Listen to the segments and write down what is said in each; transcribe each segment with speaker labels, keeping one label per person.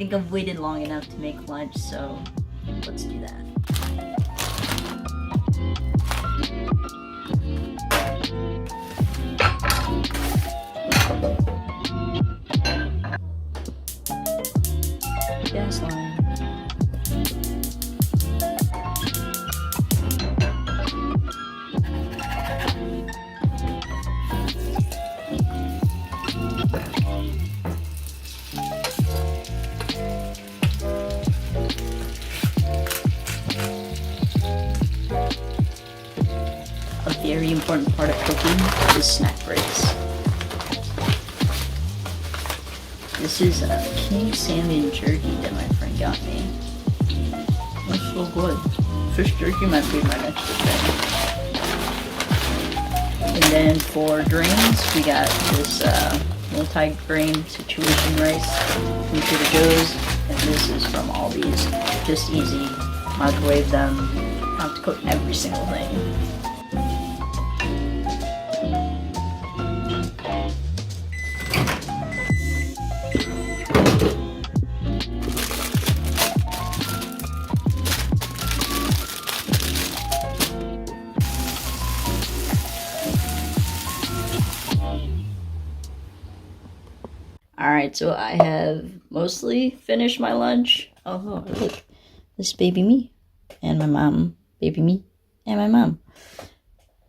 Speaker 1: think I've waited long enough to make lunch, so let's do that. Gas line. A very important part of cooking is snack breaks. This is a king salmon jerky that my friend got me. That's so good. Fish jerky might be my next thing. And then for drains, we got this multi-grain situation rice from Trader Joe's, and this is from Aldi's. Just easy, microwave them. Don't have to cook every single thing. Alright, so I have mostly finished my lunch. Oh, look. This is baby me. And my mom. Baby me. And my mom.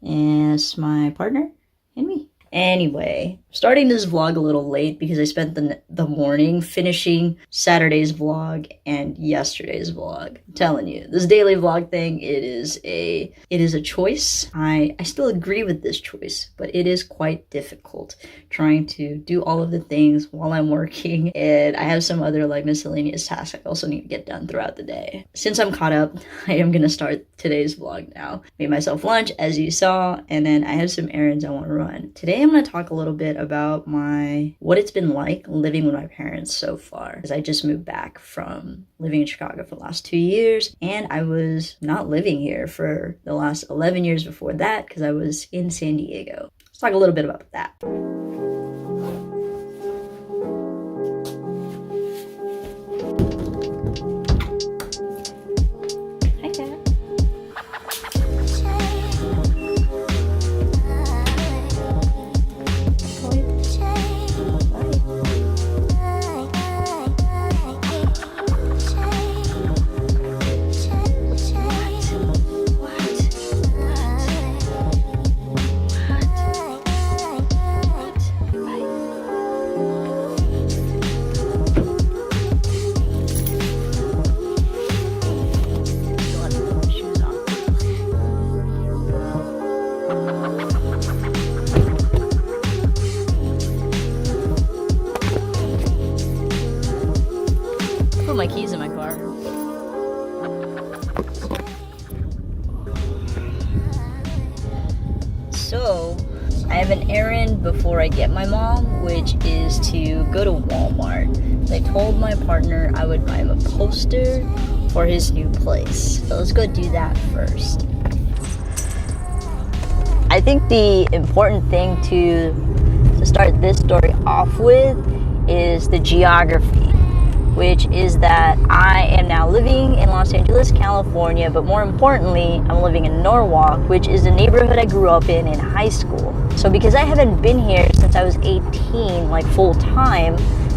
Speaker 1: And it's my partner. And me. Anyway, starting this vlog a little late because I spent the morning finishing Saturday's vlog and yesterday's vlog. I'm telling you, this daily vlog thing, it is a choice. I still agree with this choice, but it is quite difficult trying to do all of the things while I'm working, and I have some other like miscellaneous tasks I also need to get done throughout the day. Since I'm caught up, I am gonna start today's vlog now. Made myself lunch, as you saw, and then I have some errands I want to run. Today I'm going to talk a little bit about what it's been like living with my parents so far, because I just moved back from living in Chicago for the last 2 years, and I was not living here for the last 11 years before that because I was in San Diego. Let's talk a little bit about that. Put my keys in my car. So, I have an errand before I get my mom, which is to go to Walmart. I told my partner I would buy him a poster for his new place. So let's go do that first. I think the important thing to start this story off with is the geography, which is that I am now living in Los Angeles, California, but more importantly, I'm living in Norwalk, which is the neighborhood I grew up in high school. So because I haven't been here since I was 18, like full time,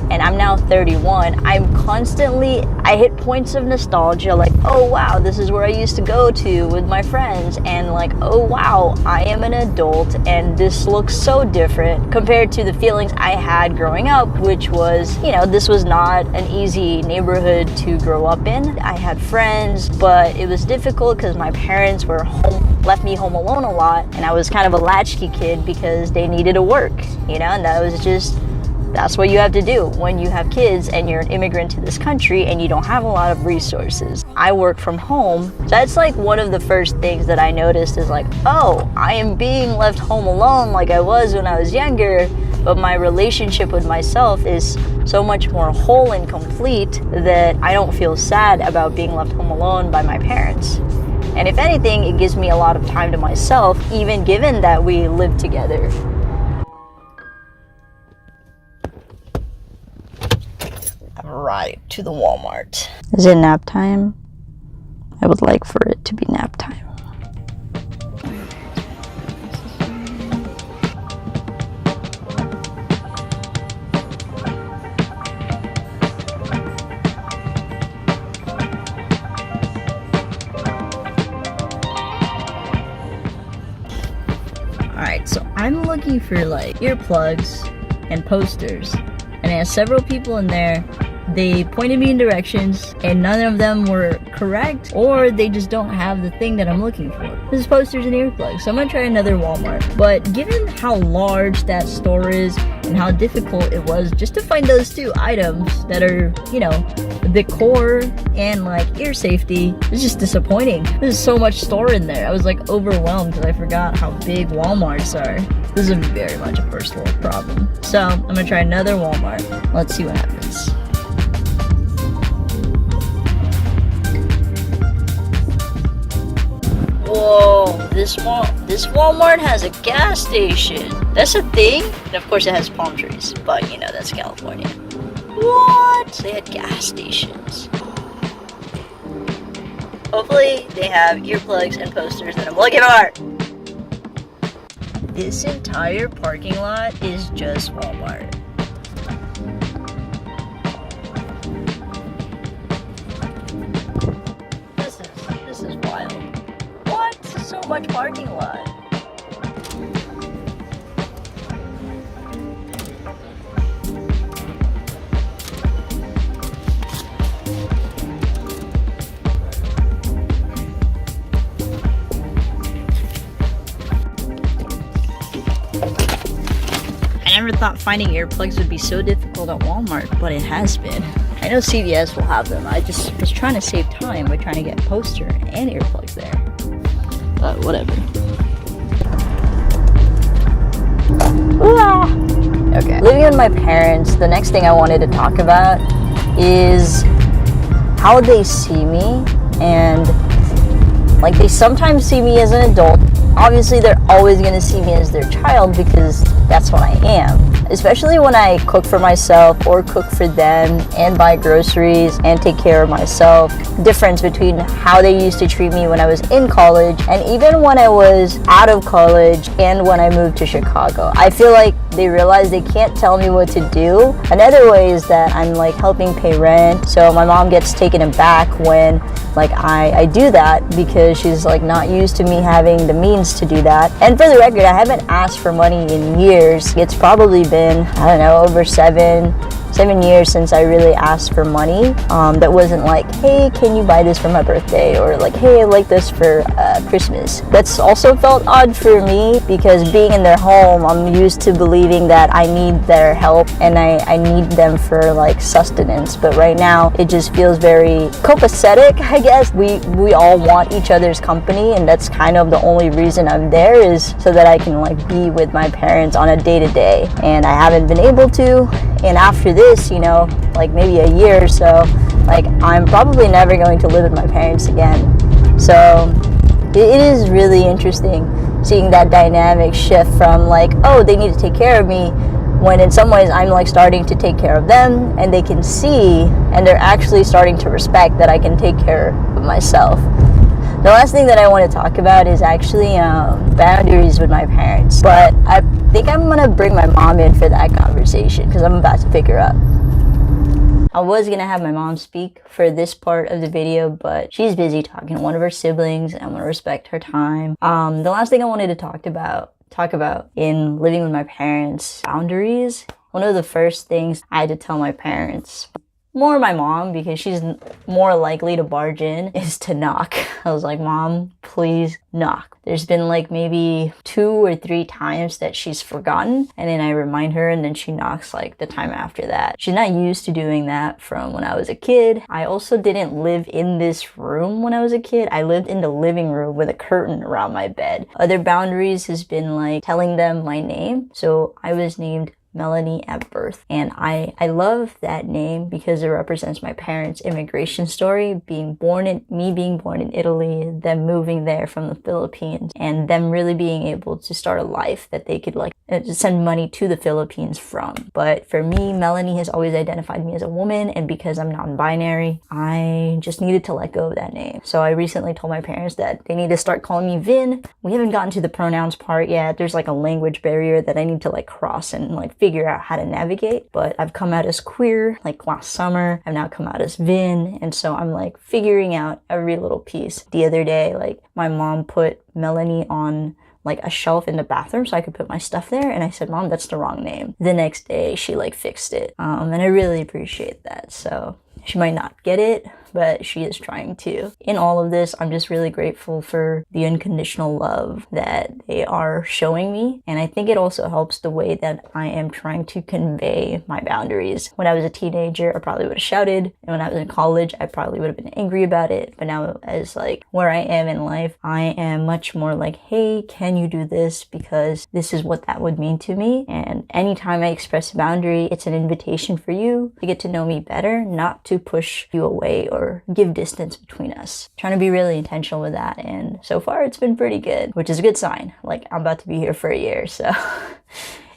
Speaker 1: and I'm now 31, I hit points of nostalgia, like, oh wow, this is where I used to go to with my friends, and like, oh wow, I am an adult and this looks so different compared to the feelings I had growing up, which was, this was not an easy neighborhood to grow up in. I had friends, but it was difficult because my parents were left me home alone a lot, and I was kind of a latchkey kid because they needed to work, and that's what you have to do when you have kids and you're an immigrant to this country and you don't have a lot of resources. I work from home. So that's like one of the first things that I noticed is like, oh, I am being left home alone like I was when I was younger, but my relationship with myself is so much more whole and complete that I don't feel sad about being left home alone by my parents. And if anything, it gives me a lot of time to myself, even given that we live together. ride to the Walmart. Is it nap time? I would like for it to be nap time. Alright, so I'm looking for like earplugs and posters, and I had several people in there. They pointed me in directions and none of them were correct, or they just don't have the thing that I'm looking for. This is posters and earplugs, so I'm gonna try another Walmart. But given how large that store is and how difficult it was just to find those two items that are, you know, the core and like ear safety, it's just disappointing. There's so much store in there. I was like overwhelmed because I forgot how big Walmarts are. This is very much a first world problem. So I'm gonna try another Walmart. Let's see what happens. Whoa, this Walmart has a gas station. That's a thing? And of course it has palm trees, but you know, that's California. What? They had gas stations. Hopefully they have earplugs and posters that I'm looking for. This entire parking lot is just Walmart. This is wild. What? So much parking lot. I never thought finding earplugs would be so difficult at Walmart, but it has been. I know CVS will have them. I just was trying to save time by trying to get a poster and earplugs there. But whatever. Okay. Living with my parents, the next thing I wanted to talk about is how they see me, and like they sometimes see me as an adult. Obviously, they're always going to see me as their child because that's what I am. Especially when I cook for myself or cook for them and buy groceries and take care of myself. Difference between how they used to treat me when I was in college and even when I was out of college and when I moved to Chicago. I feel like they realize they can't tell me what to do. Another way is that I'm like helping pay rent. So my mom gets taken aback when like I do that because she's like not used to me having the means to do that. And for the record, I haven't asked for money in years. It's probably been, I don't know, over seven years since I really asked for money. That wasn't like, hey, can you buy this for my birthday? Or like, hey, I like this for Christmas. That's also felt odd for me because being in their home, I'm used to believing that I need their help and I need them for like sustenance. But right now, it just feels very copacetic, I guess. We all want each other's company, and that's kind of the only reason I'm there is so that I can like be with my parents on a day-to-day. And I haven't been able to. And after this, you know, like maybe a year or so, like I'm probably never going to live with my parents again. So it is really interesting seeing that dynamic shift from like, oh, they need to take care of me, when in some ways I'm like starting to take care of them and they can see and they're actually starting to respect that I can take care of myself. The last thing that I want to talk about is actually boundaries with my parents. But I think I'm going to bring my mom in for that conversation because I'm about to pick her up. I was going to have my mom speak for this part of the video, but she's busy talking to one of her siblings and I want to respect her time. The last thing I wanted to talk about in living with my parents, boundaries. One of the first things I had to tell my parents, more my mom because she's more likely to barge in, is to knock. I was like, Mom, please knock. There's been like maybe 2 or 3 times that she's forgotten and then I remind her and then she knocks like the time after that. She's not used to doing that from when I was a kid. I also didn't live in this room when I was a kid. I lived in the living room with a curtain around my bed. Other boundaries has been like telling them my name. So I was named Melanie at birth. And I love that name because it represents my parents' immigration story, me being born in Italy, them moving there from the Philippines, and them really being able to start a life that they could like send money to the Philippines from. But for me, Melanie has always identified me as a woman, and because I'm non-binary, I just needed to let go of that name. So I recently told my parents that they need to start calling me Vin. We haven't gotten to the pronouns part yet. There's like a language barrier that I need to like cross and like figure out how to navigate. But I've come out as queer like last summer. I've now come out as Vin, and so I'm like figuring out every little piece. The other day, like my mom put Melanie on like a shelf in the bathroom so I could put my stuff there, and I said, Mom, that's the wrong name. The next day she like fixed it, and I really appreciate that. So she might not get it, but she is trying to. In all of this, I'm just really grateful for the unconditional love that they are showing me. And I think it also helps the way that I am trying to convey my boundaries. When I was a teenager, I probably would have shouted. And when I was in college, I probably would have been angry about it. But now as like where I am in life, I am much more like, hey, can you do this? Because this is what that would mean to me. And anytime I express a boundary, it's an invitation for you to get to know me better, not to push you away or give distance between us. Trying to be really intentional with that, and so far it's been pretty good, which is a good sign. Like, I'm about to be here for a year, so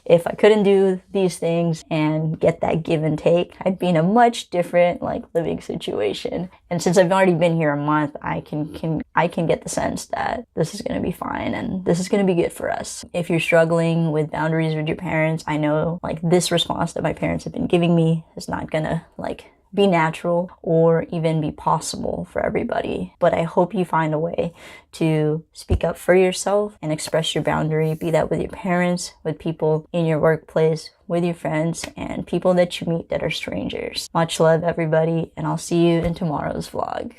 Speaker 1: if I couldn't do these things and get that give and take, I'd be in a much different like living situation. And since I've already been here a month, I can get the sense that this is going to be fine and this is going to be good for us. If you're struggling with boundaries with your parents, I know like this response that my parents have been giving me is not gonna like be natural or even be possible for everybody. But I hope you find a way to speak up for yourself and express your boundary, be that with your parents, with people in your workplace, with your friends, and people that you meet that are strangers. Much love, everybody, and I'll see you in tomorrow's vlog.